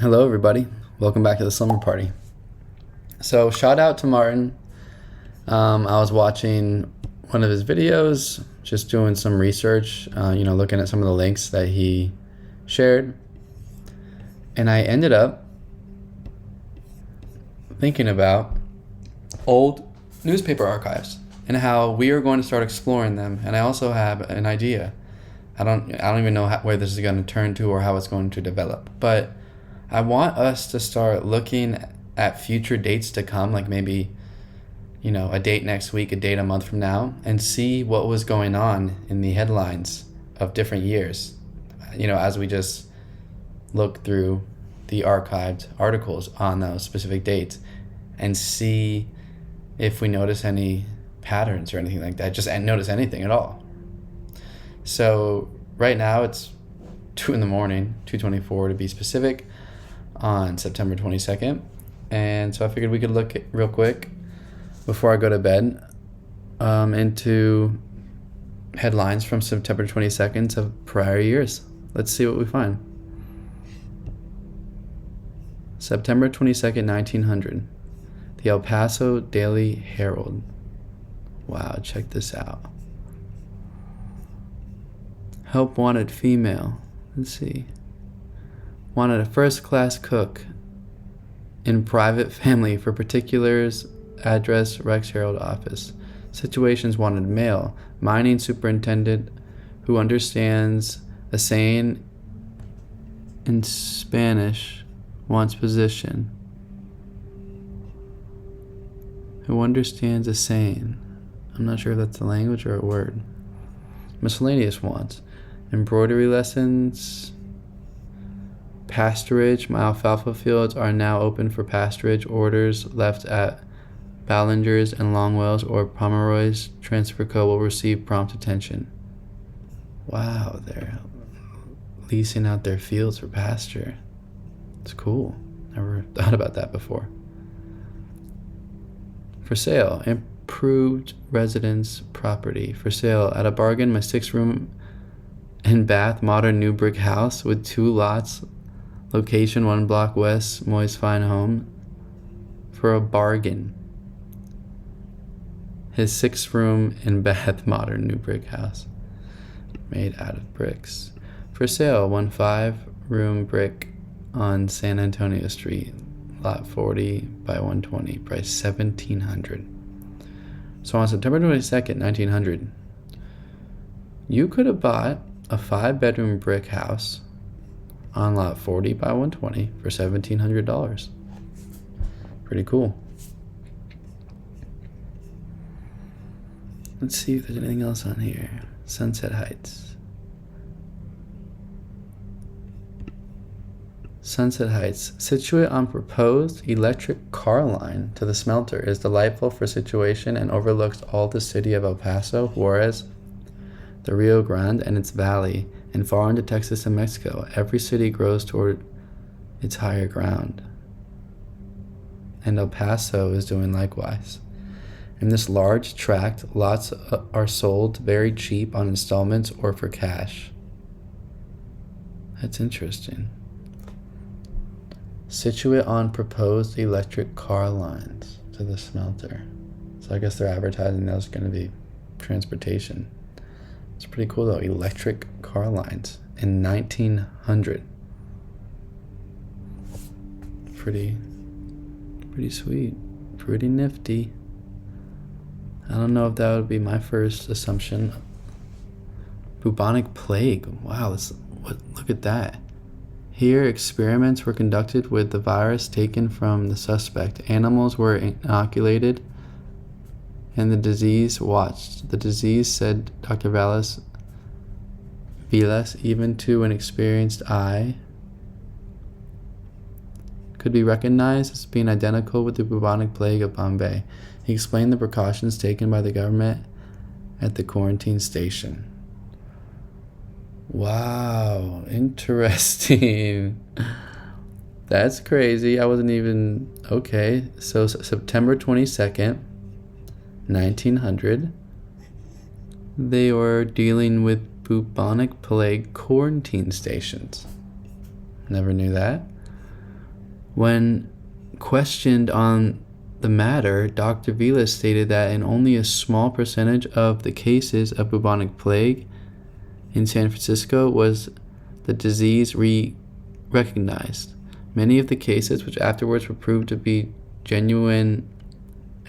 Hello, everybody. Welcome back to the Slumber Party. So, shout out to Martin. I was watching one of his videos, just doing some research, looking at some of the links that he shared. And I ended up thinking about old newspaper archives and how we are going to start exploring them. And I also have an idea. I don't even know where this is going to turn to or how it's going to develop. But I want us to start looking at future dates to come, like maybe, a date next week, a date a month from now, and see what was going on in the headlines of different years, as we just look through the archived articles on those specific dates and see if we notice any patterns or anything like that, just notice anything at all. So right now it's 2 a.m, 2:24 to be specific, on September 22nd. And so I figured we could look at, real quick before I go to bed, into headlines from September 22nd of prior years. Let's see what we find. September 22nd, 1900. The El Paso Daily Herald. Wow, check this out. Help wanted female. Let's see. Wanted a first-class cook in private family for particulars, address, Rex Herald office. Situations wanted male, mining superintendent who understands a saying in Spanish, wants position. Who understands a saying. I'm not sure if that's a language or a word. Miscellaneous wants. Embroidery lessons. Pasturage. My alfalfa fields are now open for pasturage. Orders left at Ballingers and Longwells or Pomeroy's Transfer Co. will receive prompt attention. Wow, they're leasing out their fields for pasture. It's cool. Never thought about that before. For sale, improved residence property. For sale at a bargain, my 6-room and bath modern new brick house with 2 lots. Location 1 block west, Moy's Fine Home. For a bargain. His 6-room and bath modern new brick house. Made out of bricks. For sale, 1 5-room brick on San Antonio Street. Lot 40 by 120. Price $1,700. So on September 22nd, 1900, you could have bought a 5-bedroom brick house on lot 40 by 120 for $1,700. Pretty cool. Let's see if there's anything else on here. Sunset Heights. Sunset Heights, situate on proposed electric car line to the smelter, is delightful for situation and overlooks all the city of El Paso, Juarez, the Rio Grande and its valley, and far into Texas and Mexico. Every city grows toward its higher ground. And El Paso is doing likewise. In this large tract, lots are sold very cheap on installments or for cash. That's interesting. Situate on proposed electric car lines to the smelter. So I guess they're advertising there's going to be transportation. It's pretty cool though, electric car lines in 1900. Pretty sweet, pretty nifty. I don't know if that would be my first assumption. Bubonic plague, wow, look at that. Here, experiments were conducted with the virus taken from the suspect. Animals were inoculated and the disease watched. The disease, said Dr. Vilas, even to an experienced eye, could be recognized as being identical with the bubonic plague of Bombay. He explained the precautions taken by the government at the quarantine station. Wow, interesting. That's crazy. I wasn't even... Okay, so September 22nd, 1900, they were dealing with bubonic plague quarantine stations. Never knew that. When questioned on the matter, Dr. Vila stated that in only a small percentage of the cases of bubonic plague in San Francisco was the disease recognized. Many of the cases, which afterwards were proved to be genuine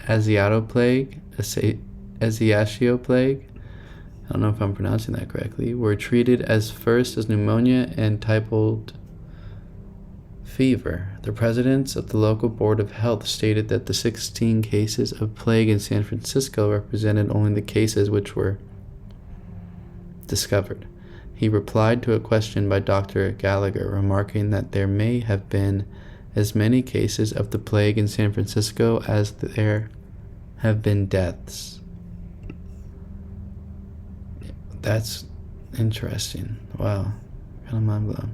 Asiago plague, I don't know if I'm pronouncing that correctly, were treated as first as pneumonia and typhoid fever. The presidents of the local board of health stated that the 16 cases of plague in San Francisco represented only the cases which were discovered. He replied to a question by Dr. Gallagher, remarking that there may have been as many cases of the plague in San Francisco as there have been deaths. That's interesting. Wow. Kind of mind blown.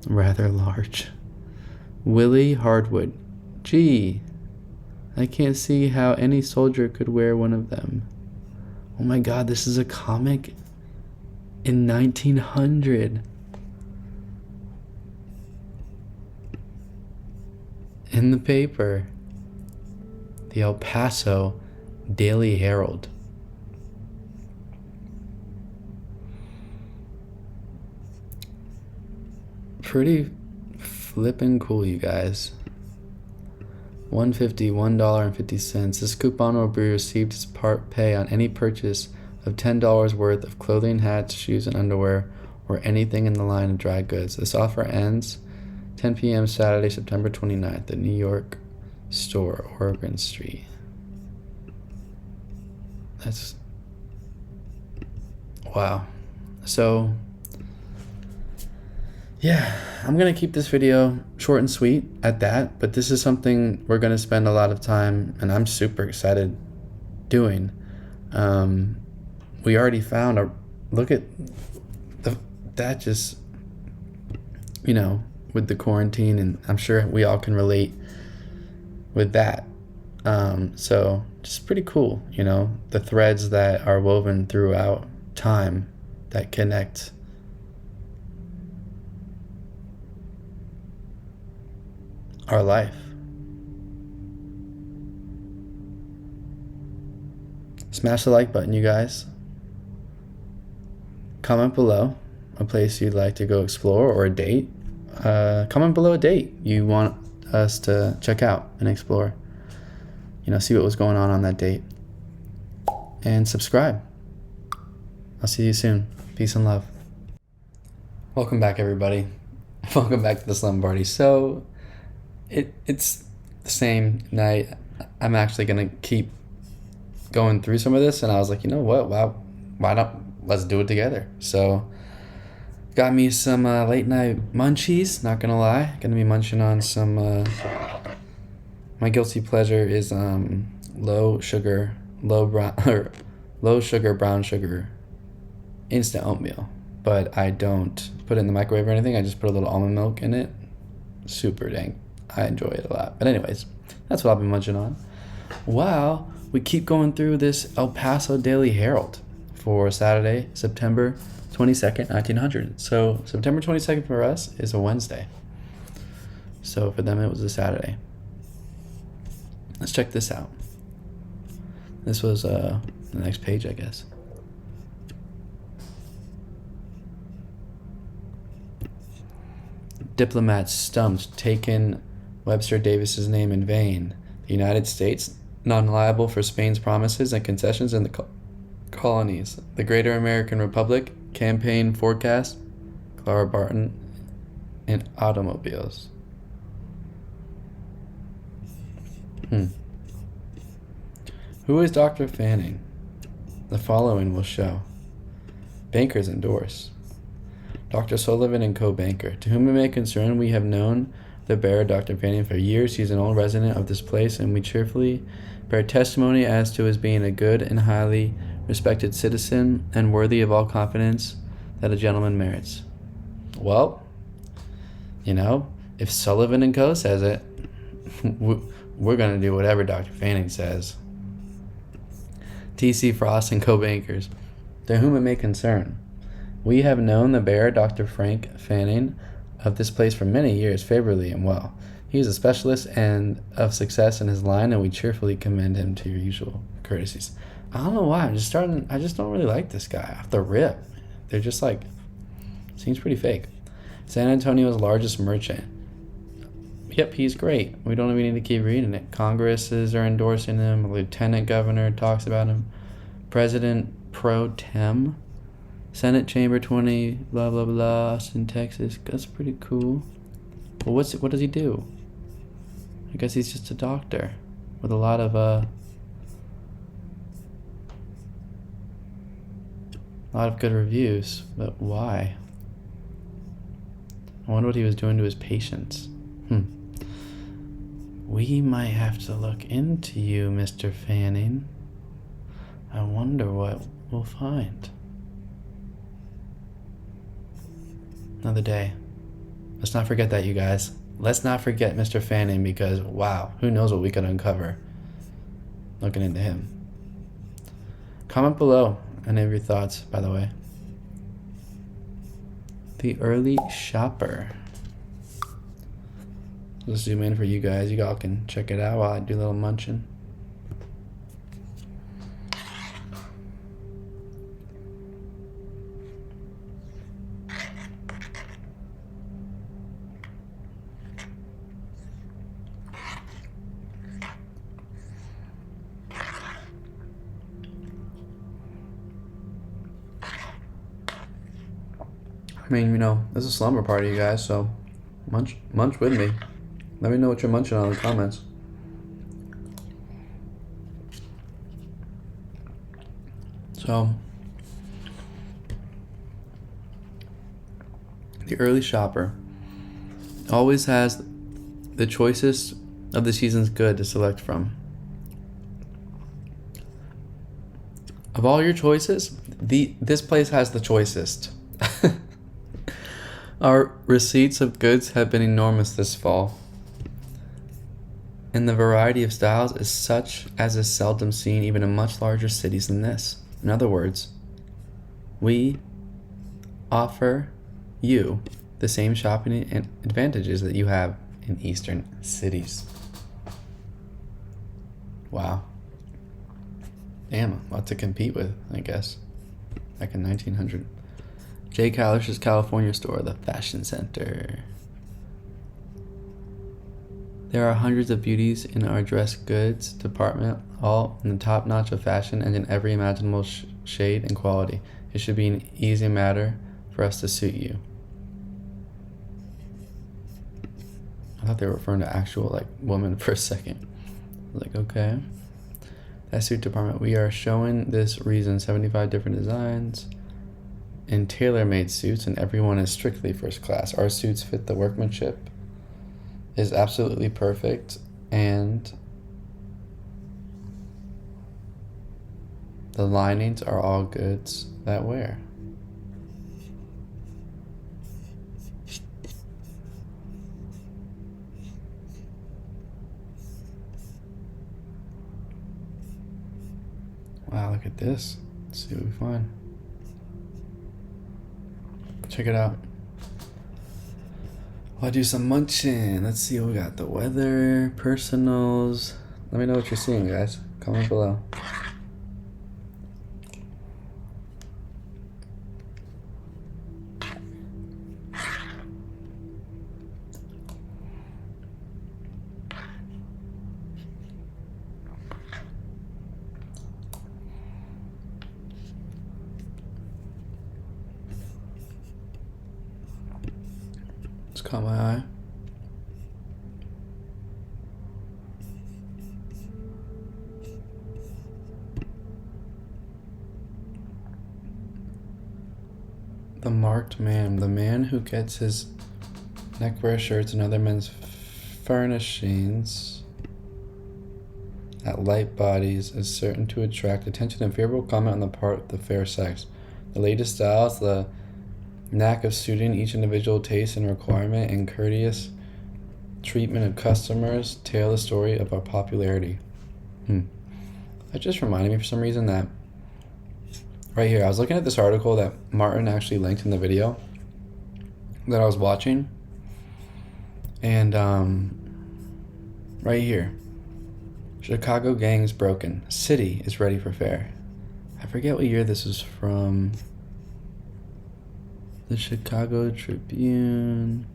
Rather large. Willie Hardwood. Gee, I can't see how any soldier could wear one of them. Oh my god, this is a comic in 1900. In the paper, the El Paso Daily Herald. Pretty flippin' cool, you guys. $1.50. This coupon will be received as part pay on any purchase of $10 worth of clothing, hats, shoes, and underwear, or anything in the line of dry goods. This offer ends 10 p.m. Saturday, September 29th at New York Store, Oregon Street. That's... wow. So... yeah, I'm going to keep this video short and sweet at that, but this is something we're going to spend a lot of time, and I'm super excited doing. We already found a, look at that just, you know, with the quarantine, and I'm sure we all can relate with that. So just pretty cool, you know, the threads that are woven throughout time that connect our life. Smash the like button, you guys. Comment below a place you'd like to go explore or a date. Comment below a date you want us to check out and explore. You know, see what was going on that date. And subscribe. I'll see you soon. Peace and love. Welcome back, everybody. Welcome back to the Slum Party. So, it's the same night. I'm actually going to keep going through some of this, and I was like, you know what? Why not? Let's do it together. So, got me some late night munchies, not going to lie. Going to be munching on some, my guilty pleasure is low sugar brown sugar instant oatmeal. But I don't put it in the microwave or anything. I just put a little almond milk in it. Super dang. I enjoy it a lot. But anyways, that's what I'll be munching on. Wow, we keep going through this El Paso Daily Herald for Saturday, September 22nd, 1900. So September 22nd for us is a Wednesday. So for them it was a Saturday. Let's check this out. This was the next page, I guess. Diplomats stumped, taken Webster Davis's name in vain. The United States, non-liable for Spain's promises and concessions in the colonies. The Greater American Republic, campaign forecast, Clara Barton, and automobiles. Who is Dr. Fanning? The following will show. Bankers endorse. Dr. Sullivan and co-banker. To whom it may concern, we have known the bearer, Dr. Fanning, for years. He's an old resident of this place, and we cheerfully bear testimony as to his being a good and highly respected citizen and worthy of all confidence that a gentleman merits. Well, you know, if Sullivan and Co. says it, we're going to do whatever Dr. Fanning says. T.C. Frost and co-bankers. To whom it may concern. We have known the bearer, Dr. Frank Fanning, of this place for many years favorably and well. He is a specialist and of success in his line, and we cheerfully commend him to your usual courtesies. I don't know why. I just don't really like this guy off the rip. They're just like, seems pretty fake. San Antonio's largest merchant. Yep, he's great. We don't even need to keep reading it. Congresses are endorsing him. A lieutenant governor talks about him. President pro tem. Senate Chamber 20, blah, blah, blah, Austin, Texas. That's pretty cool. Well, what does he do? I guess he's just a doctor with a lot of good reviews, but why? I wonder what he was doing to his patients. We might have to look into you, Mr. Fanning. I wonder what we'll find. Another day. Let's not forget that, you guys. Let's not forget Mr. Fanning, because, wow, who knows what we could uncover looking into him. Comment below any of your thoughts, by the way. The Early Shopper. Let's zoom in for you guys. You all can check it out while I do a little munching. I mean, you know, this is a slumber party, you guys, so munch with me. Let me know what you're munching on in the comments. So, the Early Shopper always has the choicest of the season's good to select from. Of all your choices, this place has the choicest. Our receipts of goods have been enormous this fall, and the variety of styles is such as is seldom seen even in much larger cities than this. In other words, we offer you the same shopping advantages that you have in eastern cities. Wow. Damn, a lot to compete with, I guess. Back in 1900. Jay Kalish's California store, the fashion center. There are hundreds of beauties in our dress goods department, all in the top notch of fashion and in every imaginable shade and quality. It should be an easy matter for us to suit you. I thought they were referring to actual woman for a second. I was like, okay. That suit department, we are showing this reason 75 different designs in tailor-made suits, and everyone is strictly first class. Our suits fit the workmanship, is absolutely perfect, and the linings are all goods that wear. Wow, look at this. Let's see what we find. Check it out. I'll do some munching. Let's see what we got. The weather, personals. Let me know what you're seeing, guys. Comment below. It's caught my eye. The marked man, the man who gets his neckwear shirts and other men's furnishings at light bodies is certain to attract attention and favorable comment on the part of the fair sex. The latest styles, the knack of suiting each individual taste and requirement, and courteous treatment of customers tell the story of our popularity. That just reminded me for some reason that right here, I was looking at this article that Martin actually linked in the video that I was watching, And right here, Chicago gangs broken. City is ready for fair. I forget what year this is from. The Chicago Tribune.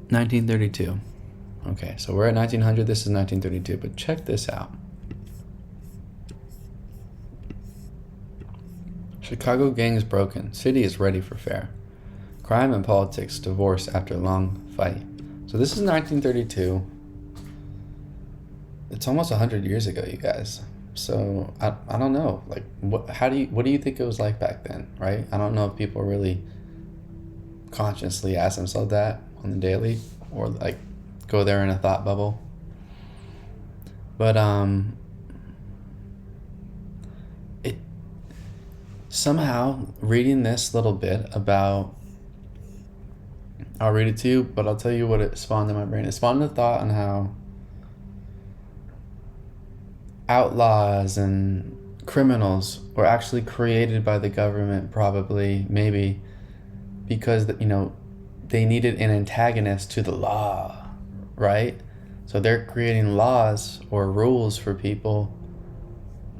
(1932). Okay, so we're at 1900. This is 1932. But check this out. Chicago gangs broken. City is ready for fair. Crime and politics divorce after long fight. So this is 1932. It's almost 100 years ago, you guys. So I don't know. Like, what do you think it was like back then, right? I don't know if people really consciously ask themselves that on the daily, or like go there in a thought bubble. But it somehow, reading this little bit about, I'll read it to you, but I'll tell you what it spawned in my brain. It spawned a thought on how outlaws and criminals were actually created by the government, probably, maybe, because they needed an antagonist to the law, right? So they're creating laws or rules for people.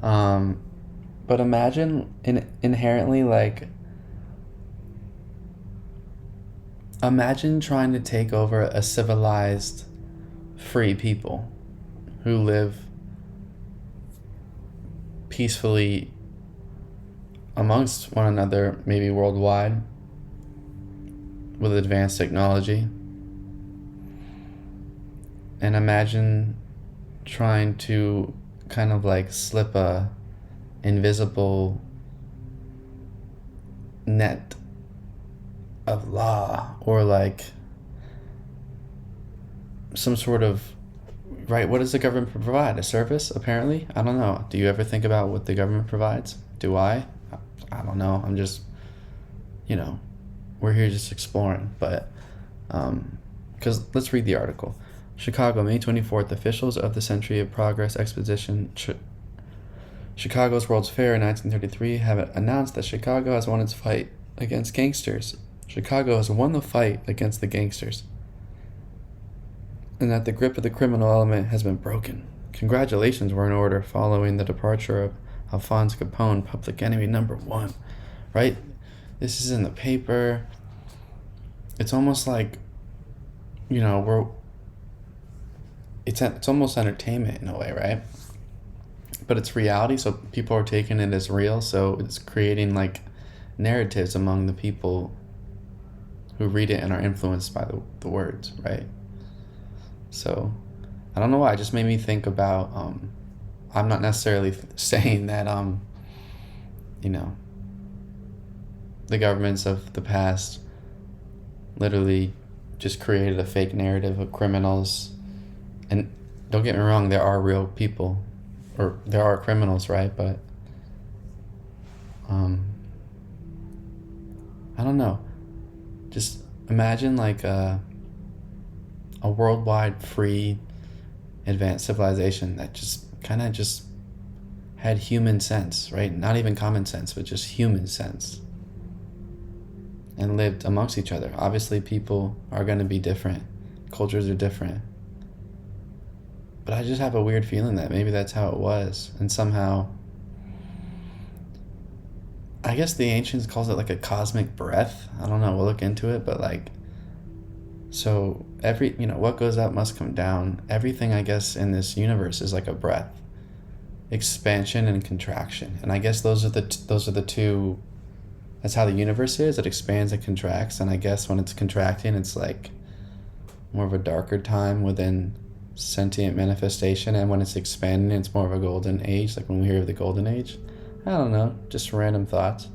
But imagine inherently, like, imagine trying to take over a civilized, free people who live peacefully amongst one another, maybe worldwide, with advanced technology. And imagine trying to kind of like slip a invisible net of law, or like some sort of, right, what does the government provide? A service, apparently? I don't know. Do you ever think about what the government provides? Do I? I don't know. I'm just, we're here just exploring. But, because let's read the article. Chicago, May 24th, officials of the Century of Progress Exposition, Chicago's World's Fair in 1933, have announced that Chicago has won its fight against gangsters. Chicago has won the fight against the gangsters, and that the grip of the criminal element has been broken. Congratulations were in order following the departure of Alphonse Capone, public enemy number one. Right? This is in the paper. It's almost like, it's almost entertainment in a way, right? But it's reality, so people are taking it as real, so it's creating like narratives among the people who read it and are influenced by the words, right? So I don't know why, it just made me think about, I'm not necessarily saying that, the governments of the past literally just created a fake narrative of criminals. And don't get me wrong, there are real people, or there are criminals, right? But I don't know. Just imagine like a worldwide free advanced civilization that just kind of just had human sense, right? Not even common sense, but just human sense, and lived amongst each other. Obviously, people are going to be different. Cultures are different. But I just have a weird feeling that maybe that's how it was. And somehow, I guess the ancients calls it like a cosmic breath. I don't know, we'll look into it, but like, so what goes up must come down. Everything, I guess, in this universe is like a breath. Expansion and contraction. And I guess those are the two, that's how the universe is. It expands and contracts. And I guess when it's contracting, it's like more of a darker time within sentient manifestation, and when it's expanding, it's more of a golden age, like when we hear of the golden age. I don't know, just random thoughts.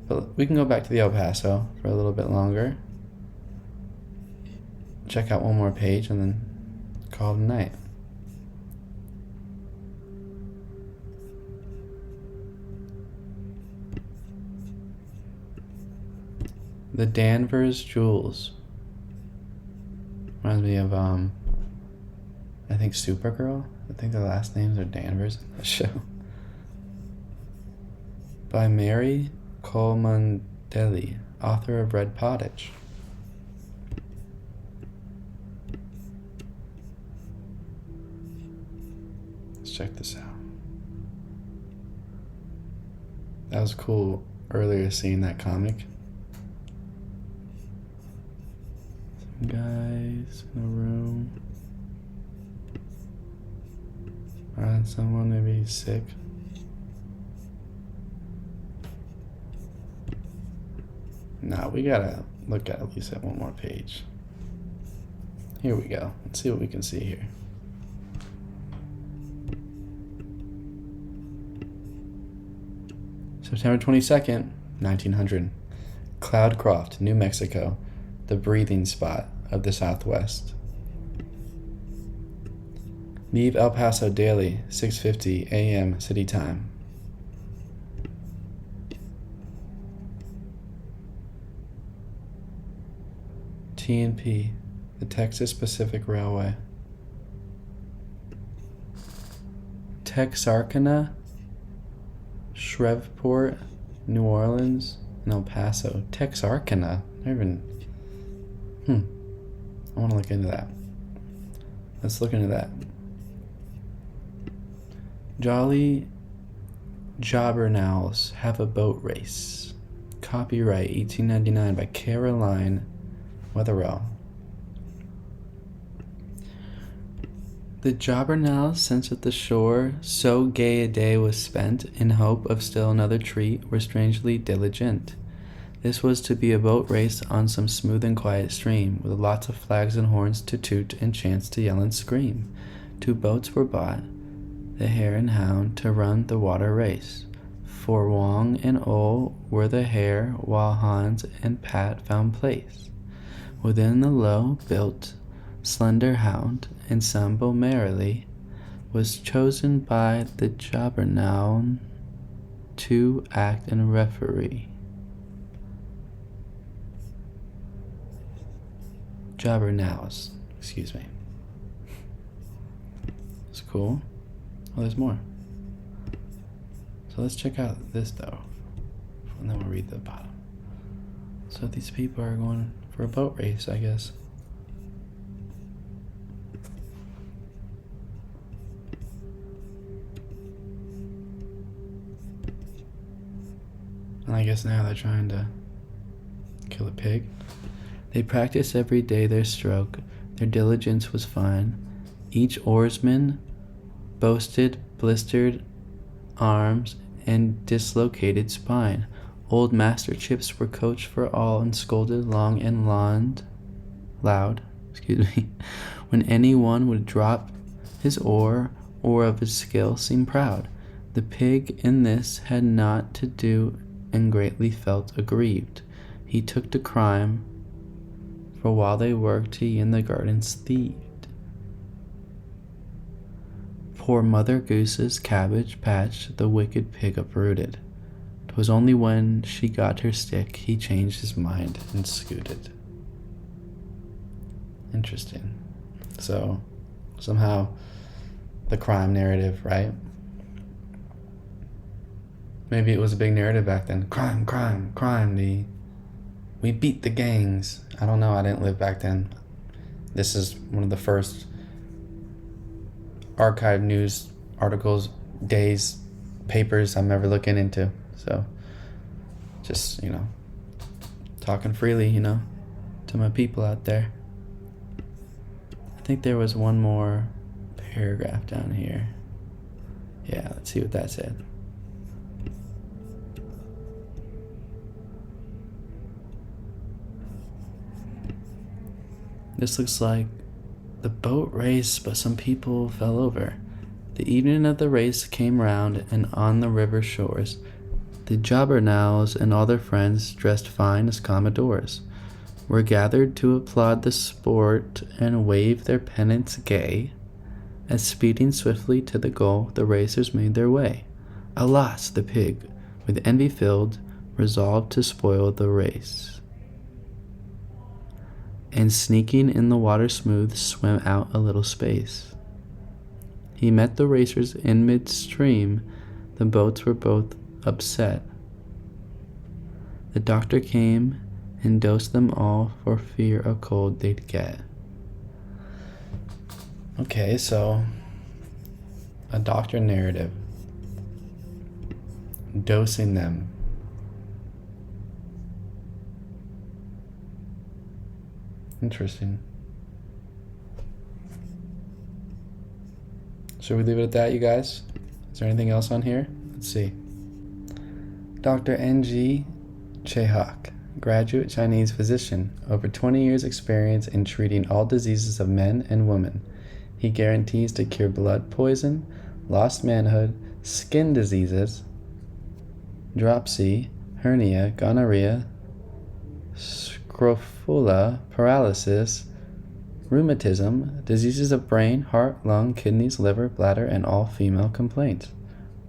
But we can go back to the El Paso for a little bit longer, check out one more page, and then call it a night. The Danvers Jewels reminds me of I think Supergirl. I think the last names are Danvers in the show. By Mary Coleman Deli, author of Red Pottage. Let's check this out. That was cool earlier seeing that comic. Some guys in a room. Alright, someone maybe sick. Nah, we gotta look at least at one more page. Here we go. Let's see what we can see here. September 22nd, 1900. Cloudcroft, New Mexico, the breathing spot of the Southwest. Leave El Paso daily, 6:50 a.m. city time. TNP, the Texas Pacific Railway. Texarkana, Shreveport, New Orleans, and El Paso. Texarkana. I want to look into that. Let's look into that. Jolly Jobbernals have a boat race. Copyright 1899 by Caroline Wetherell. The Jobbernals, since at the shore so gay a day was spent, in hope of still another treat, were strangely diligent. This was to be a boat race on some smooth and quiet stream, with lots of flags and horns to toot and chants to yell and scream. 2 boats were bought, the Hare and Hound, to run the water race. For Wong and Ole were the Hare, while Hans and Pat found place within the low-built, slender Hound, and Sambo merrily was chosen by the Jobbernal to act and referee. Jobbernals, excuse me. It's cool. Oh, there's more. So let's check out this though, and then we'll read the bottom. So these people are going for a boat race, I guess. And I guess now they're trying to kill a pig. They practiced every day their stroke. Their diligence was fine. Each oarsman boasted blistered arms and dislocated spine. Old Master Chips were coached for all and scolded long and loud, when anyone would drop his oar or of his skill seem proud. The pig in this had naught to do and greatly felt aggrieved. He took to crime, for while they worked he in the gardens thieved. Poor Mother Goose's cabbage patch the wicked pig uprooted. 'Twas only when she got her stick he changed his mind and scooted. Interesting. So, somehow, the crime narrative, right? Maybe it was a big narrative back then. Crime, crime, crime. We beat the gangs. I don't know. I didn't live back then. This is one of the first archived news articles, days, papers I'm ever looking into. So, just, talking freely, to my people out there. I think there was one more paragraph down here. Yeah, let's see what that said. This looks like the boat race, but some people fell over. The evening of the race came round, and on the river shores, the Jobbernals and all their friends, dressed fine as commodores, were gathered to applaud the sport and wave their pennants gay, as speeding swiftly to the goal, the racers made their way. Alas, the pig, with envy filled, resolved to spoil the race, and sneaking in the water smooth, swam out a little space. He met the racers in midstream, the boats were both upset. The doctor came and dosed them all for fear of cold they'd get. Okay, so a doctor narrative. Dosing them. Interesting. Should we leave it at that, you guys? Is there anything else on here? Let's see. Dr. Ng Chehak, graduate Chinese physician, over 20 years experience in treating all diseases of men and women. He guarantees to cure blood poison, lost manhood, skin diseases, dropsy, hernia, gonorrhea, scrofula, paralysis, rheumatism, diseases of brain, heart, lung, kidneys, liver, bladder, and all female complaints.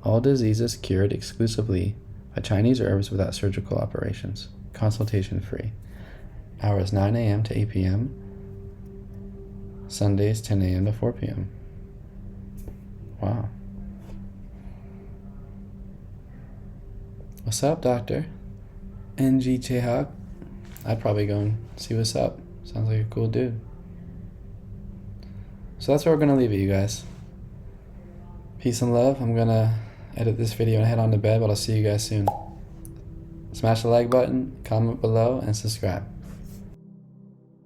All diseases cured exclusively by Chinese herbs without surgical operations. Consultation free. Hours 9 a.m. to 8 p.m. Sundays 10 a.m. to 4 p.m. Wow. What's up, Doctor? Ng Chehak? I'd probably go and see what's up. Sounds like a cool dude. So that's where we're going to leave it, you guys. Peace and love. I'm going to edit this video and head on to bed, but I'll see you guys soon. Smash the like button, comment below, and subscribe.